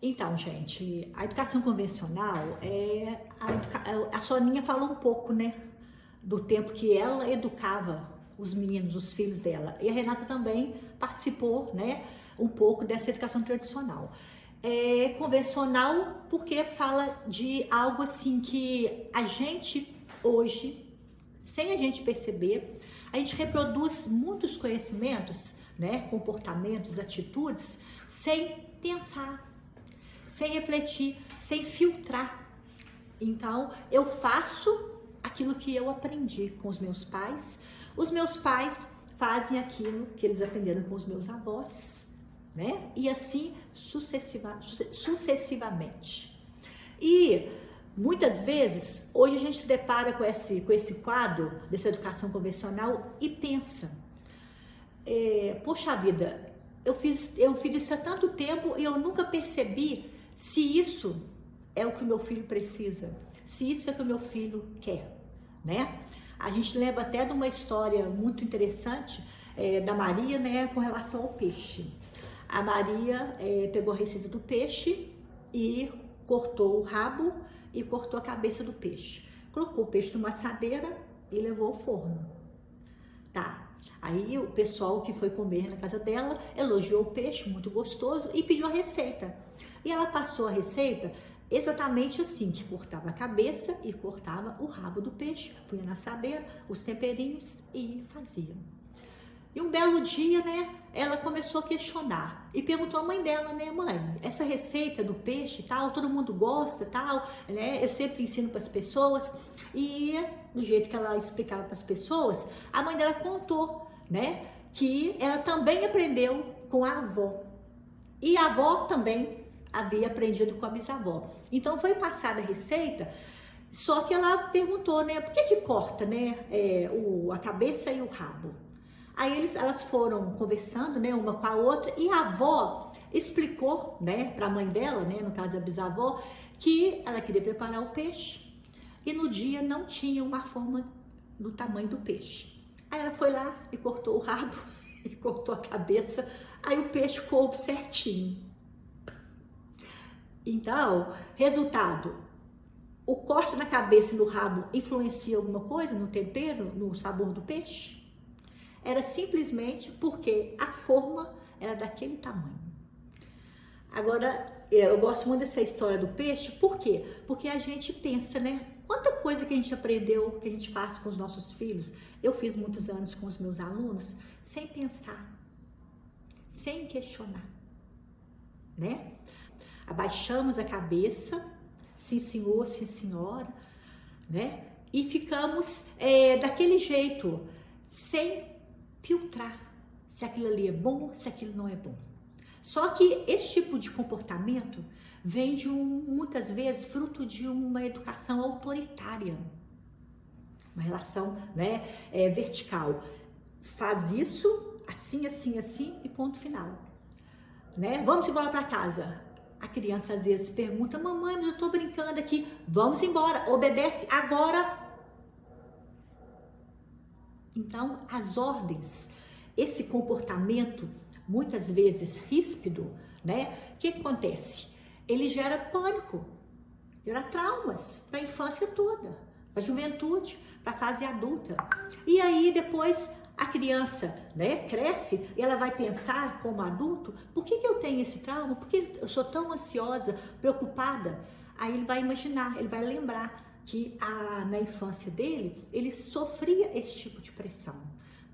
Então, gente, a educação convencional a Soninha falou um pouco, né, do tempo que ela educava os meninos, os filhos dela. E a Renata também participou, né, um pouco dessa educação tradicional. É convencional porque fala de algo assim que a gente hoje, sem a gente perceber, a gente reproduz muitos conhecimentos, né, comportamentos, atitudes, sem pensar, sem refletir, sem filtrar. Então, eu faço aquilo que eu aprendi com os meus pais fazem aquilo que eles aprenderam com os meus avós, né? E assim sucessivamente. E muitas vezes, hoje a gente se depara com esse quadro dessa educação convencional e pensa, poxa vida, eu fiz isso há tanto tempo e eu nunca percebi se isso é o que o meu filho precisa, se isso é o que o meu filho quer, né? A gente lembra até de uma história muito interessante da Maria, né, com relação ao peixe. A Maria pegou a receita do peixe e cortou o rabo e cortou a cabeça do peixe. Colocou o peixe numa assadeira e levou ao forno. Tá. Aí o pessoal que foi comer na casa dela elogiou o peixe, muito gostoso, e pediu a receita. E ela passou a receita exatamente assim, que cortava a cabeça e cortava o rabo do peixe, punha na assadeira, os temperinhos e fazia. E um belo dia, né, ela começou a questionar e perguntou à mãe dela, né, mãe, essa receita do peixe tal, todo mundo gosta tal, né, eu sempre ensino para as pessoas. E do jeito que ela explicava para as pessoas, a mãe dela contou, né, que ela também aprendeu com a avó. E a avó também havia aprendido com a bisavó. Então foi passada a receita, só que ela perguntou, né, por que corta, né, a cabeça e o rabo? Aí elas foram conversando, né, uma com a outra, e a avó explicou, né, para a mãe dela, né, no caso a bisavó, que ela queria preparar o peixe e no dia não tinha uma forma do tamanho do peixe. Aí ela foi lá e cortou o rabo e cortou a cabeça, aí o peixe coube certinho. Então, resultado, o corte na cabeça e no rabo influencia alguma coisa no tempero, no sabor do peixe? Era simplesmente porque a forma era daquele tamanho. Agora, eu gosto muito dessa história do peixe, por quê? Porque a gente pensa, né? Quanta coisa que a gente aprendeu, que a gente faz com os nossos filhos. Eu fiz muitos anos com os meus alunos, sem pensar, sem questionar, né? Abaixamos a cabeça, sim senhor, sim senhora, né? E ficamos daquele jeito, sem filtrar se aquilo ali é bom, se aquilo não é bom. Só que esse tipo de comportamento vem muitas vezes, fruto de uma educação autoritária, uma relação, né, vertical. Faz isso, assim, assim, assim e ponto final. Né? Vamos embora para casa. A criança às vezes pergunta, mamãe, mas eu tô brincando aqui. Vamos embora, obedece agora. Então, as ordens, esse comportamento, muitas vezes ríspido, né? O que acontece? Ele gera pânico, gera traumas para a infância toda, para a juventude, para a fase adulta. E aí depois a criança, né, cresce e ela vai pensar como adulto, por que eu tenho esse trauma? Por que eu sou tão ansiosa, preocupada? Aí ele vai imaginar, ele vai lembrar que na infância dele, ele sofria esse tipo de pressão,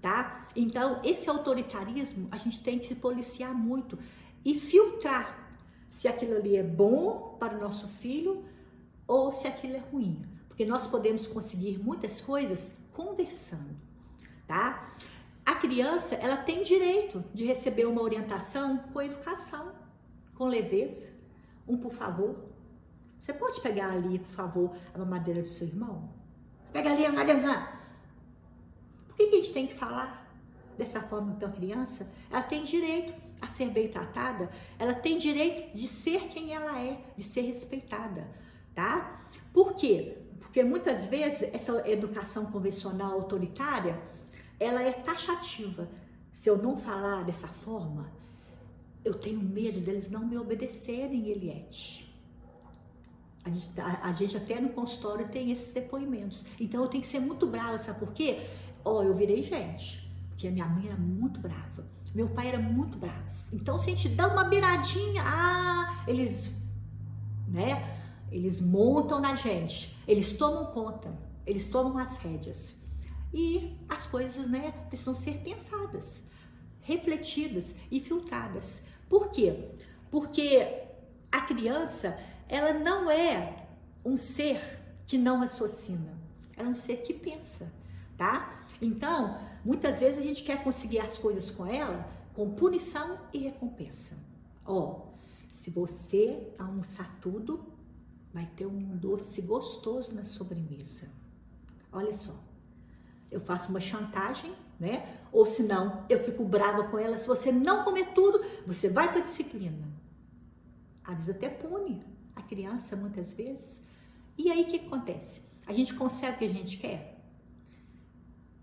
tá? Então, esse autoritarismo, a gente tem que se policiar muito e filtrar se aquilo ali é bom para o nosso filho ou se aquilo é ruim. Porque nós podemos conseguir muitas coisas conversando, tá? A criança, ela tem direito de receber uma orientação com educação, com leveza, por favor. Você pode pegar ali, por favor, a mamadeira do seu irmão? Pega ali a mamadeira. Por que a gente tem que falar dessa forma para a criança? Ela tem direito a ser bem tratada, ela tem direito de ser quem ela é, de ser respeitada, tá? Por quê? Porque muitas vezes essa educação convencional autoritária, ela é taxativa. Se eu não falar dessa forma, eu tenho medo deles não me obedecerem, Eliette. A gente até no consultório tem esses depoimentos. Então eu tenho que ser muito brava, sabe por quê? Eu virei gente, porque a minha mãe era muito brava, meu pai era muito bravo. Então se a gente dá uma beiradinha, eles montam na gente, eles tomam conta, eles tomam as rédeas. E as coisas, precisam ser pensadas, refletidas e filtradas. Por quê? Porque a criança, ela não é um ser que não raciocina, ela é um ser que pensa, tá? Então, muitas vezes a gente quer conseguir as coisas com ela com punição e recompensa. Se você almoçar tudo, vai ter um doce gostoso na sobremesa. Olha só, eu faço uma chantagem, ou senão eu fico brava com ela. Se você não comer tudo, você vai para a disciplina. Às vezes até pune a criança muitas vezes. E aí o que acontece? A gente consegue o que a gente quer?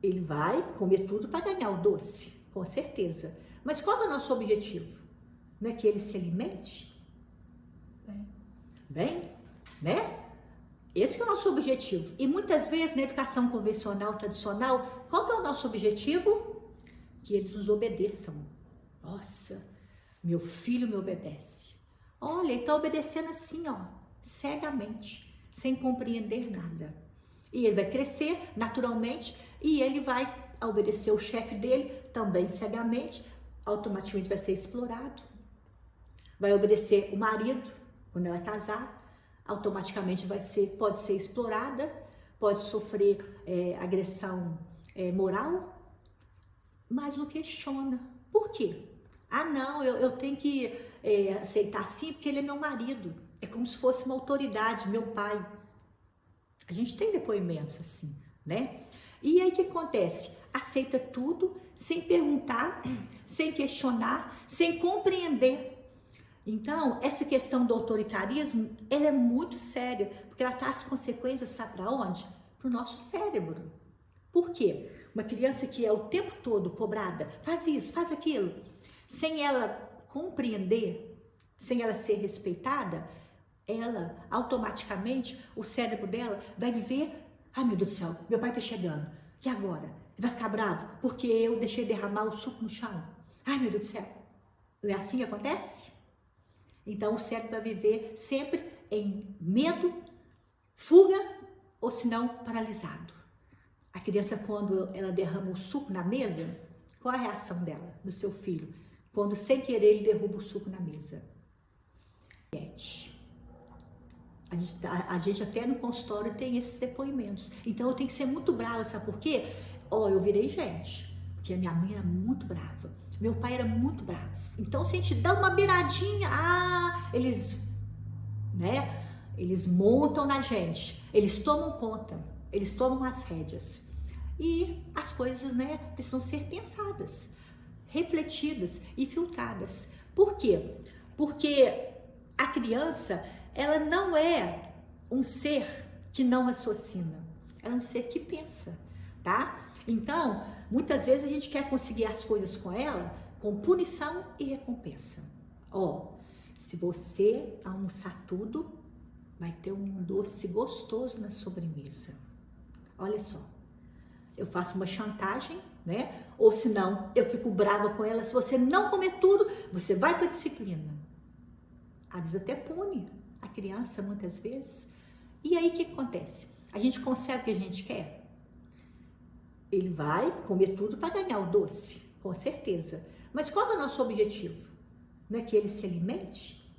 Ele vai comer tudo para ganhar o doce, com certeza. Mas qual é o nosso objetivo? Não é que ele se alimente? Bem, Esse que é o nosso objetivo. E muitas vezes na educação convencional, tradicional, qual que é o nosso objetivo? Que eles nos obedeçam. Nossa, meu filho me obedece. Olha, ele está obedecendo assim, cegamente, sem compreender nada. E ele vai crescer naturalmente e ele vai obedecer o chefe dele também cegamente, automaticamente vai ser explorado. Vai obedecer o marido quando ela casar, automaticamente pode ser explorada, pode sofrer agressão moral, mas não questiona. Por quê? Não, eu tenho que aceitar sim, porque ele é meu marido. É como se fosse uma autoridade, meu pai. A gente tem depoimentos assim, E aí o que acontece? Aceita tudo, sem perguntar, sem questionar, sem compreender. Então, essa questão do autoritarismo, ela é muito séria, porque ela traz consequências, sabe para onde? Para o nosso cérebro. Por quê? Uma criança que é o tempo todo cobrada, faz isso, faz aquilo, sem ela compreender, sem ela ser respeitada, ela, automaticamente, o cérebro dela vai viver, meu Deus do céu, meu pai está chegando, e agora? Ele vai ficar bravo porque eu deixei derramar o suco no chão. Meu Deus do céu. Não é assim que acontece? Então, o cérebro vai viver sempre em medo, fuga, ou senão paralisado. A criança, quando ela derrama o suco na mesa, qual a reação dela, do seu filho? Quando, sem querer, ele derruba o suco na mesa. A gente até no consultório tem esses depoimentos. Então, eu tenho que ser muito brava, sabe por quê? Eu virei gente, porque a minha mãe era muito brava, meu pai era muito bravo. Então, se a gente dá uma beiradinha, eles montam na gente, eles tomam conta, eles tomam as rédeas. E as coisas, precisam ser pensadas, refletidas e filtradas. Por quê? Porque a criança, ela não é um ser que não raciocina, ela é um ser que pensa, tá? Então, muitas vezes a gente quer conseguir as coisas com ela com punição e recompensa. Se você almoçar tudo, vai ter um doce gostoso na sobremesa. Olha só, eu faço uma chantagem, ou senão eu fico brava com ela. Se você não comer tudo, você vai para a disciplina. Às vezes até pune a criança muitas vezes. E aí o que acontece? A gente consegue o que a gente quer? Ele vai comer tudo para ganhar o doce, com certeza. Mas qual é o nosso objetivo? Não é que ele se alimente?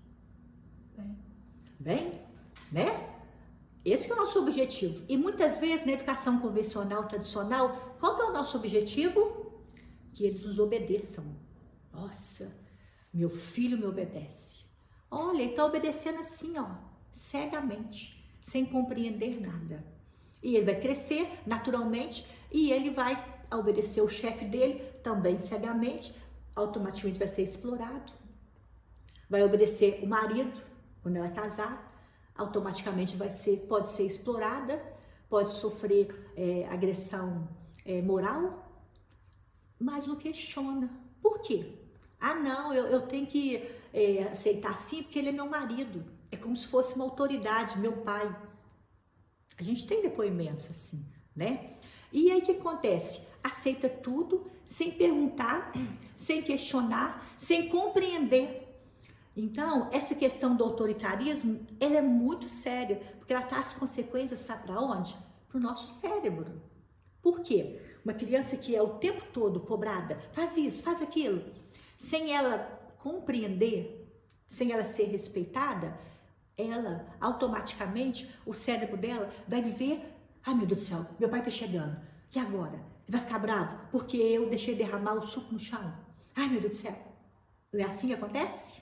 Bem, Esse que é o nosso objetivo. E muitas vezes na educação convencional, tradicional, qual que é o nosso objetivo? Que eles nos obedeçam. Nossa, meu filho me obedece. Olha, ele está obedecendo assim, cegamente, sem compreender nada. E ele vai crescer naturalmente e ele vai obedecer o chefe dele também cegamente, automaticamente vai ser explorado. Vai obedecer o marido quando ela casar, automaticamente pode ser explorada, pode sofrer agressão moral, mas não questiona. Por quê? Ah, não, eu tenho que aceitar sim, porque ele é meu marido. É como se fosse uma autoridade, meu pai. A gente tem depoimentos assim, né? E aí o que acontece? Aceita tudo sem perguntar, sem questionar, sem compreender. Então, essa questão do autoritarismo, ela é muito séria, porque ela traz consequências, sabe para onde? Para o nosso cérebro. Por quê? Uma criança que é o tempo todo cobrada, faz isso, faz aquilo, sem ela compreender, sem ela ser respeitada, ela automaticamente, o cérebro dela vai viver, ai meu Deus do céu, meu pai tá chegando, e agora? Ele vai ficar bravo porque eu deixei derramar o suco no chão. Ai meu Deus do céu, não é assim que acontece?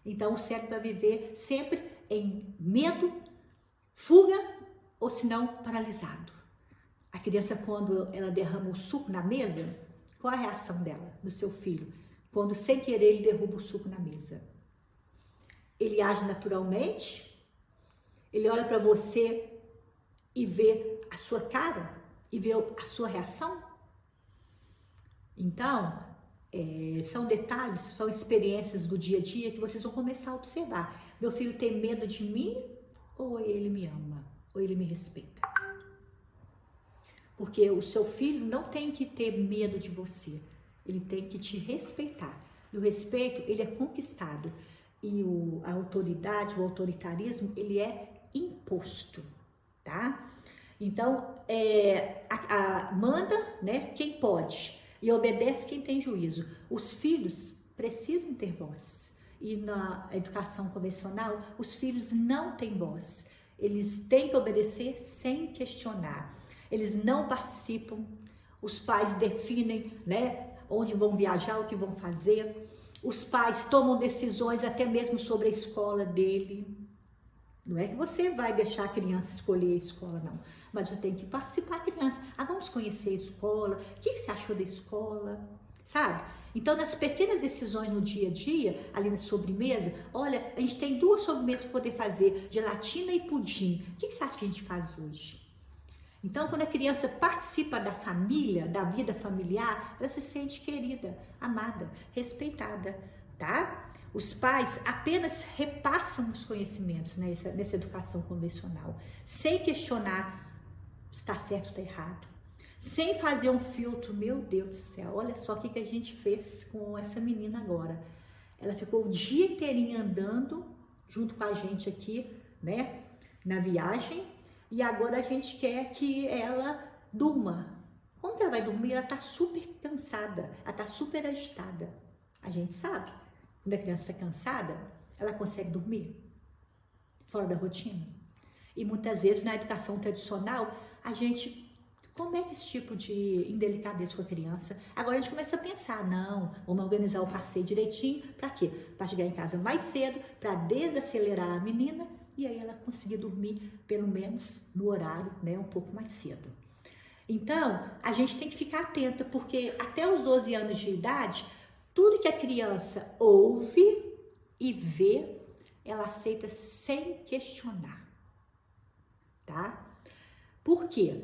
Então o cérebro vai viver sempre em medo, fuga ou se não paralisado. A criança, quando ela derrama o suco na mesa, qual a reação dela, do seu filho? Quando sem querer ele derruba o suco na mesa. Ele age naturalmente, ele olha para você e vê a sua cara, e vê a sua reação. Então, são detalhes, são experiências do dia a dia que vocês vão começar a observar. Meu filho tem medo de mim ou ele me ama? Ou ele me respeita? Porque o seu filho não tem que ter medo de você, ele tem que te respeitar. E o respeito, ele é conquistado. E a autoridade, o autoritarismo, ele é imposto, tá? Então, manda, né, quem pode e obedece quem tem juízo. Os filhos precisam ter voz. E na educação convencional, os filhos não têm voz. Eles têm que obedecer sem questionar. Eles não participam. Os pais definem, né, onde vão viajar, o que vão fazer. Os pais tomam decisões até mesmo sobre a escola dele. Não é que você vai deixar a criança escolher a escola, não. Mas já tem que participar a criança. Ah, vamos conhecer a escola. O que você achou da escola? Sabe? Então, nas pequenas decisões no dia a dia, ali na sobremesa, olha, a gente tem 2 sobremesas para poder fazer, gelatina e pudim. O que você acha que a gente faz hoje? Então, quando a criança participa da família, da vida familiar, ela se sente querida, amada, respeitada, tá? Os pais apenas repassam os conhecimentos nessa educação convencional, sem questionar se está certo ou está errado, sem fazer um filtro. Meu Deus do céu, olha só o que a gente fez com essa menina agora. Ela ficou o dia inteirinho andando junto com a gente aqui, né, na viagem, e agora a gente quer que ela durma. Como que ela vai dormir? Ela está super cansada, ela está super agitada. A gente sabe. Quando a criança está cansada, ela consegue dormir fora da rotina. E muitas vezes na educação tradicional, a gente comete esse tipo de indelicadeza com a criança. Agora a gente começa a pensar, não, vamos organizar o passeio direitinho. Para quê? Para chegar em casa mais cedo, para desacelerar a menina e aí ela conseguir dormir pelo menos no horário, né, um pouco mais cedo. Então, a gente tem que ficar atenta, porque até os 12 anos de idade, tudo que a criança ouve e vê, ela aceita sem questionar, tá? Por quê?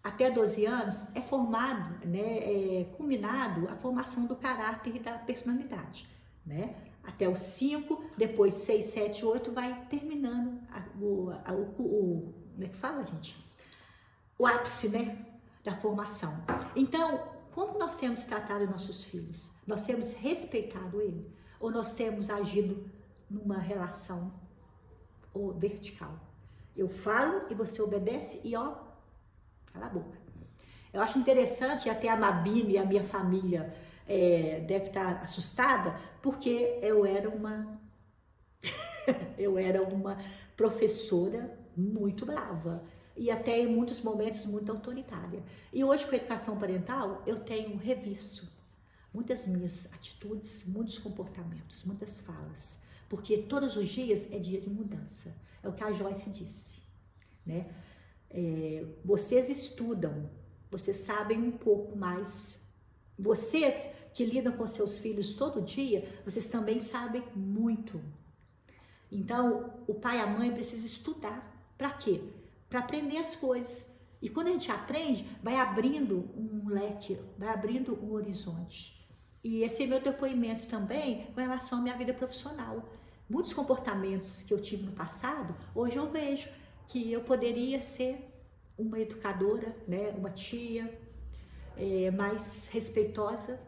Até 12 anos é formado, né, culminado a formação do caráter e da personalidade, né? Até os 5, depois 6, 7, 8, vai terminando como é que fala, gente? O ápice, né, da formação. Então, como nós temos tratado nossos filhos? Nós temos respeitado ele? Ou nós temos agido numa relação vertical? Eu falo e você obedece e ó, cala a boca. Eu acho interessante, até a Mabine e a minha família deve estar assustada, porque eu era uma professora muito brava e até em muitos momentos muito autoritária. E hoje com a educação parental eu tenho revisto muitas minhas atitudes, muitos comportamentos, muitas falas, porque todos os dias é dia de mudança. É o que a Joyce disse, né? Vocês estudam, vocês sabem um pouco mais. Vocês que lidam com seus filhos todo dia, vocês também sabem muito. Então, o pai e a mãe precisam estudar. Para quê? Para aprender as coisas. E quando a gente aprende, vai abrindo um leque, vai abrindo um horizonte. E esse é meu depoimento também com relação à minha vida profissional. Muitos comportamentos que eu tive no passado, hoje eu vejo que eu poderia ser uma educadora, né, uma tia mais respeitosa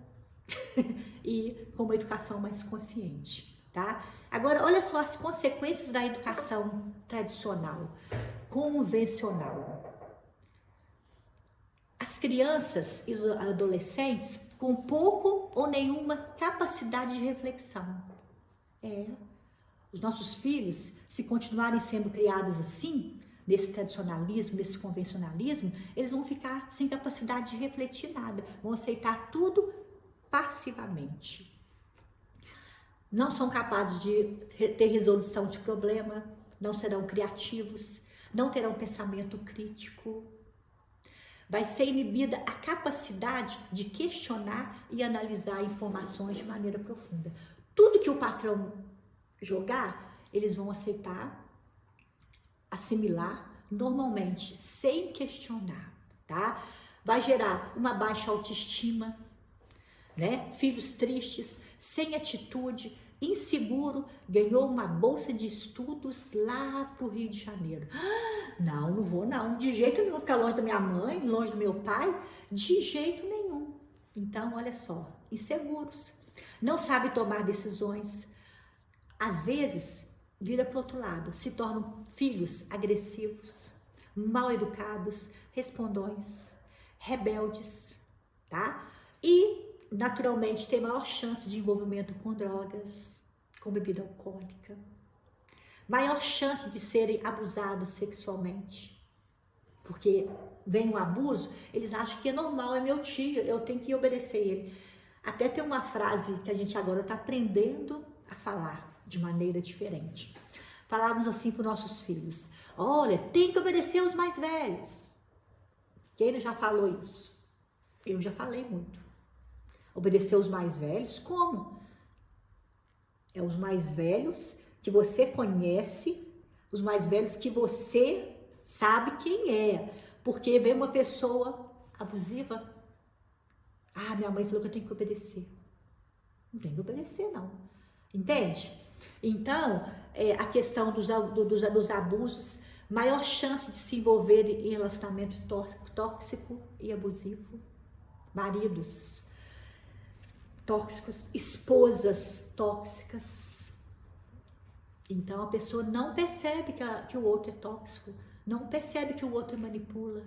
e com uma educação mais consciente, tá? Agora, olha só as consequências da educação tradicional, convencional. As crianças e os adolescentes com pouco ou nenhuma capacidade de reflexão. Os nossos filhos, se continuarem sendo criados assim, nesse tradicionalismo, nesse convencionalismo, eles vão ficar sem capacidade de refletir nada, vão aceitar tudo passivamente. Não são capazes de ter resolução de problema, não serão criativos, não terão pensamento crítico. Vai ser inibida a capacidade de questionar e analisar informações de maneira profunda. Tudo que o patrão jogar, eles vão aceitar, assimilar normalmente, sem questionar, tá? Vai gerar uma baixa autoestima, né? Filhos tristes, sem atitude, inseguro, ganhou uma bolsa de estudos lá pro Rio de Janeiro. Não vou não, de jeito nenhum, vou ficar longe da minha mãe, longe do meu pai, de jeito nenhum. Então, olha só, inseguros, não sabe tomar decisões, às vezes vira pro outro lado, se tornam filhos agressivos, mal educados, respondões, rebeldes, tá? E naturalmente tem maior chance de envolvimento com drogas, com bebida alcoólica, maior chance de serem abusados sexualmente, porque vem o abuso, eles acham que é normal, é meu tio, eu tenho que obedecer ele. Até tem uma frase que a gente agora está aprendendo a falar de maneira diferente. Falávamos assim para os nossos filhos: olha, tem que obedecer aos mais velhos. Quem já falou isso? Eu já falei muito. Obedecer aos mais velhos? Como? É os mais velhos que você conhece, os mais velhos que você sabe quem é. Porque vem uma pessoa abusiva. Ah, minha mãe falou que eu tenho que obedecer. Não tem que obedecer, não. Entende? Então, a questão dos abusos, maior chance de se envolver em relacionamento tóxico e abusivo. Maridos tóxicos, esposas tóxicas. Então a pessoa não percebe que o outro é tóxico, não percebe que o outro manipula,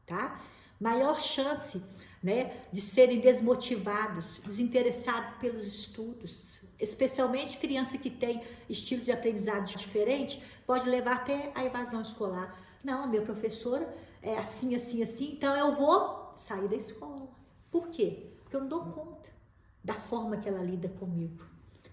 tá? Maior chance, né, de serem desmotivados, desinteressados pelos estudos, especialmente criança que tem estilo de aprendizado diferente, pode levar até a evasão escolar. Não, minha professora é assim, assim, assim, então eu vou sair da escola. Por quê? Porque eu não dou conta da forma que ela lida comigo.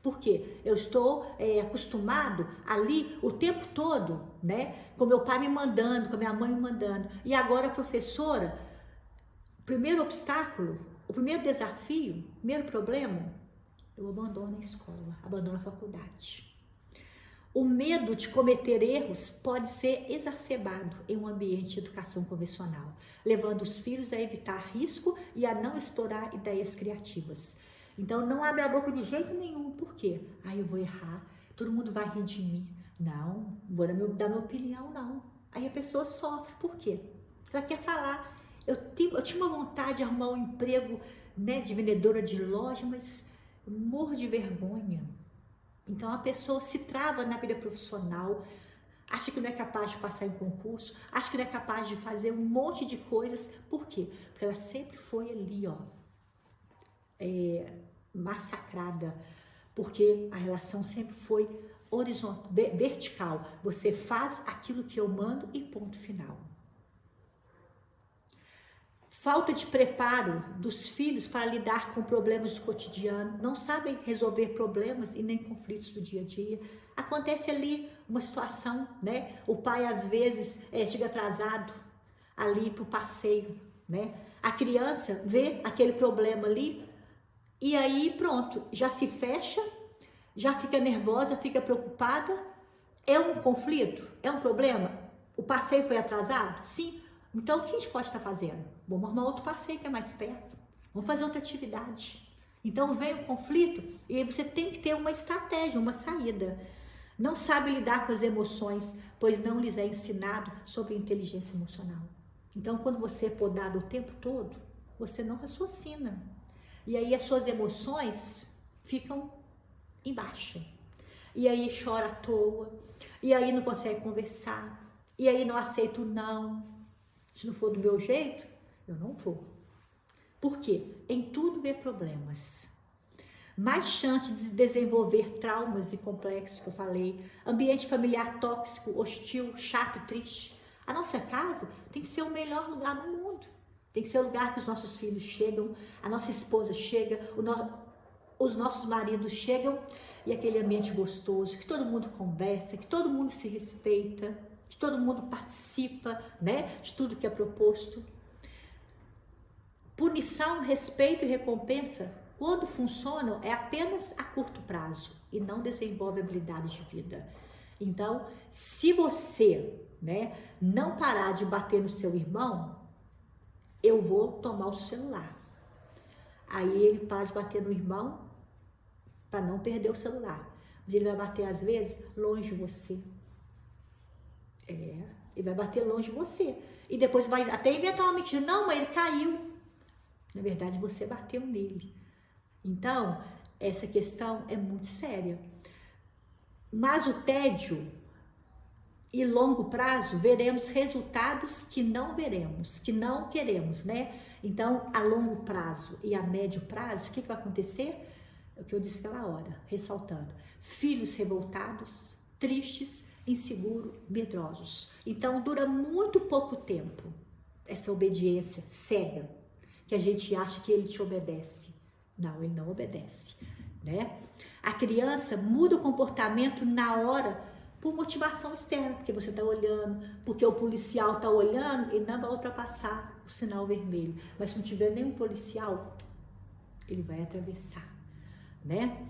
Porque eu estou acostumado ali o tempo todo, né? Com meu pai me mandando, com minha mãe me mandando. E agora a professora, o primeiro obstáculo, o primeiro desafio, o primeiro problema, eu abandono a escola, abandono a faculdade. O medo de cometer erros pode ser exacerbado em um ambiente de educação convencional, levando os filhos a evitar risco e a não explorar ideias criativas. Então, não abre a boca de jeito nenhum. Por quê? Eu vou errar, todo mundo vai rir de mim. Não vou dar minha opinião, não. Aí a pessoa sofre. Por quê? Ela quer falar. Eu tinha uma vontade de arrumar um emprego, né, de vendedora de loja, mas eu morro de vergonha. Então, a pessoa se trava na vida profissional, acha que não é capaz de passar em concurso, acha que não é capaz de fazer um monte de coisas. Por quê? Porque ela sempre foi ali, massacrada, porque a relação sempre foi horizontal, vertical. Você faz aquilo que eu mando e ponto final. Falta de preparo dos filhos para lidar com problemas do cotidiano, não sabem resolver problemas e nem conflitos do dia a dia. Acontece ali uma situação, né? O pai às vezes chega atrasado ali para o passeio, né? A criança vê aquele problema ali e aí pronto, já se fecha, já fica nervosa, fica preocupada. É um conflito? É um problema? O passeio foi atrasado? Sim. Então, o que a gente pode estar fazendo? Vamos arrumar outro passeio que é mais perto. Vamos fazer outra atividade. Então vem o conflito e aí você tem que ter uma estratégia, uma saída. Não sabe lidar com as emoções, pois não lhes é ensinado sobre inteligência emocional. Então, quando você é podado o tempo todo, você não raciocina. E aí as suas emoções ficam embaixo. E aí chora à toa. E aí não consegue conversar. E aí não aceita o não. Se não for do meu jeito, eu não vou. Por quê? Em tudo vê problemas. Mais chance de desenvolver traumas e complexos, que eu falei. Ambiente familiar tóxico, hostil, chato, triste. A nossa casa tem que ser o melhor lugar do mundo. Tem que ser o lugar que os nossos filhos chegam, a nossa esposa chega, os nossos maridos chegam e aquele ambiente gostoso, que todo mundo conversa, que todo mundo se respeita, que todo mundo participa, né, de tudo que é proposto. Punição, respeito e recompensa, quando funcionam, é apenas a curto prazo e não desenvolve habilidades de vida. Então, se você, né, não parar de bater no seu irmão, eu vou tomar o seu celular. Aí ele para de bater no irmão para não perder o celular. Mas ele vai bater às vezes longe de você. Ele vai bater longe de você. E depois vai até inventar uma mentira. Não, mas ele caiu. Na verdade, você bateu nele. Então, essa questão é muito séria. Mas o tédio e longo prazo, veremos resultados que não veremos, que não queremos, né? Então, a longo prazo e a médio prazo, o que vai acontecer? É o que eu disse aquela hora, ressaltando. Filhos revoltados, tristes, inseguros, medrosos. Então, dura muito pouco tempo essa obediência cega, que a gente acha que ele te obedece. Não, ele não obedece, né? A criança muda o comportamento na hora por motivação externa, porque você está olhando, porque o policial está olhando, ele não vai ultrapassar o sinal vermelho. Mas se não tiver nenhum policial, ele vai atravessar, né?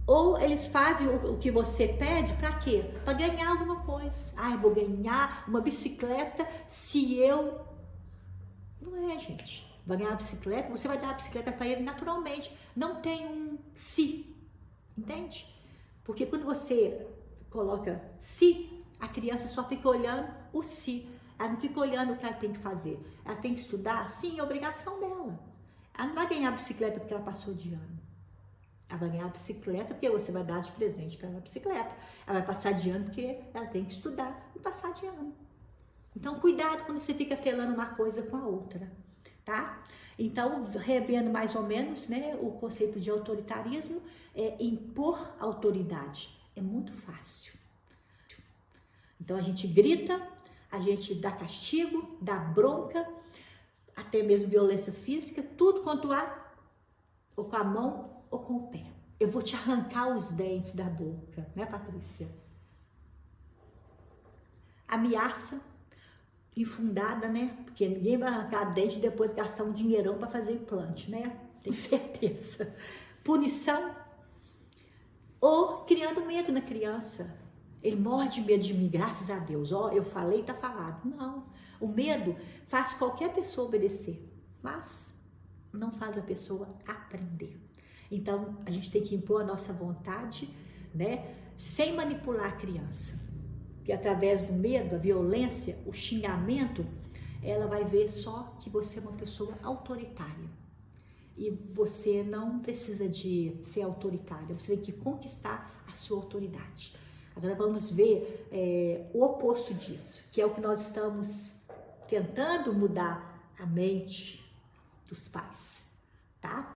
Ou eles fazem o que você pede para quê? Para ganhar alguma coisa. Ah, eu vou ganhar uma bicicleta se eu... Não é, gente. Vai ganhar uma bicicleta, você vai dar a bicicleta para ele naturalmente. Não tem um se, entende? Porque quando você coloca se, a criança só fica olhando o se. Ela não fica olhando o que ela tem que fazer. Ela tem que estudar, sim, é obrigação dela. Ela não vai ganhar a bicicleta porque ela passou de ano. Ela vai ganhar a bicicleta porque você vai dar de presente para ela a bicicleta. Ela vai passar de ano porque ela tem que estudar e passar de ano. Então, cuidado quando você fica atrelando uma coisa com a outra, tá? Então, revendo mais ou menos, né, o conceito de autoritarismo é impor autoridade. É muito fácil. Então, a gente grita, a gente dá castigo, dá bronca, até mesmo violência física, tudo quanto há, ou com a mão ou com o pé. Eu vou te arrancar os dentes da boca, né, Patrícia? Ameaça infundada, né? Porque ninguém vai arrancar dente e depois gastar um dinheirão para fazer implante, né? Tem certeza. Punição ou criando medo na criança. Ele morre de medo de mim, graças a Deus. Ó, eu falei, tá falado. Não. O medo faz qualquer pessoa obedecer, mas não faz a pessoa aprender. Então, a gente tem que impor a nossa vontade, né? Sem manipular a criança. Que através do medo, a violência, o xingamento, ela vai ver só que você é uma pessoa autoritária. E você não precisa de ser autoritária, você tem que conquistar a sua autoridade. Agora vamos ver o oposto disso, que é o que nós estamos tentando mudar a mente dos pais, tá?